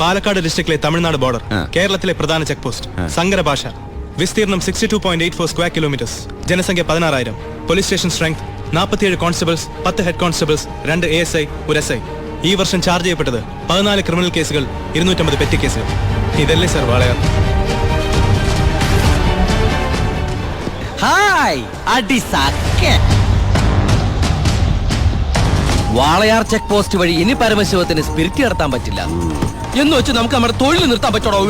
Palakkad ഡിസ്ട്രിക്റ്റിലെ Tamil Nadu border, കേരളത്തിലെ പ്രധാന check post, സങ്കരഭാഷ. വിസ്തീർണം 62.84 സ്ക്വയർ കിലോമീറ്റേഴ്സ്. ജനസംഖ്യ 16,000. Police station strength 47 constables, 10 head constables, 2 ASI, 1 SI. ഈ വർഷം ചാർജ് ചെയ്യപ്പെട്ടത് 14 ക്രിമിനൽ കേസുകൾ, 250 പെറ്റി കേസുകൾ. ഇതല്ലേ sir Walayar? Walayar check post വഴി ഇനി പരമശിവത്തിന് സ്പിരിറ്റ് കടത്താൻ പറ്റില്ല എന്ന് വെച്ച് നമുക്ക് നമ്മുടെ തൊഴിൽ നിർത്താൻ പറ്റണോ?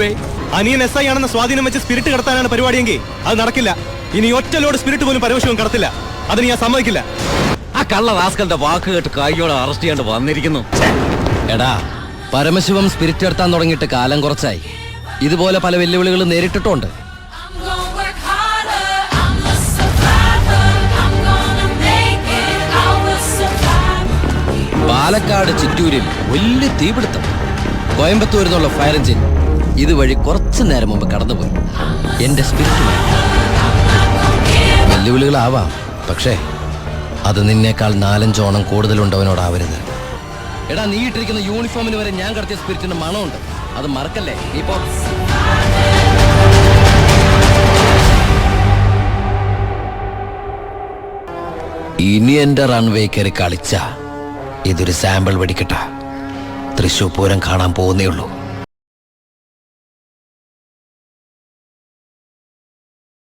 അനിയൻ SI ആണെന്ന സ്വാധീനം വെച്ച് സ്പിരിറ്റ് കടത്താനാണ് പരിപാടിയെങ്കിൽ അത് നടക്കില്ല. ഇനി ഒറ്റ ലോഡ് സ്പിരിറ്റ് പോലും പരമശിവൻ കടത്തില്ല. അതിന് ഞാൻ സമ്മതിക്കില്ല. ആ കള്ള റാസ്കലിന്റെ വാക്ക് കേട്ട് കൈയോടെ അറസ്റ്റ് ചെയ്യാണ്ട് വന്നിരിക്കുന്നു. എടാ, പരമശിവം സ്പിരിറ്റ് എടുത്താൻ തുടങ്ങിയിട്ട് കാലം കുറച്ചായി. ഇതുപോലെ പല വെല്ലുവിളികൾ നേരിട്ടിട്ടുണ്ട്. പാലക്കാട് ചിറ്റൂരിൽ വലിയ തീപിടുത്തം. കോയമ്പത്തൂരിൽ നിന്നുള്ള ഫയർ എഞ്ചിൻ ഇതുവഴി കുറച്ചു നേരം മുമ്പ് കടന്നുപോയി. എന്റെ സ്പിരിറ്റ് വെല്ലുവിളികളാവാം, പക്ഷേ അത് നിന്നേക്കാൾ 4-5 ഓണം കൂടുതലുണ്ടവനോടാവരുത്. എടാ, നീ ഇട്ടിരിക്കുന്ന യൂണിഫോമിന് വരെ ഞാൻ കടത്തിയ സ്പിരിറ്റിന്റെ മണമുണ്ട്. അത് മറക്കല്ലേ. ഇപ്പോ ഇനി എന്റെ റൺവേ കയറി കളിച്ച ഇതൊരു സാമ്പിൾ വെടിക്കട്ട. തൃശൂർ പൂരം കാണാൻ പോകുന്നേ ഉള്ളൂ.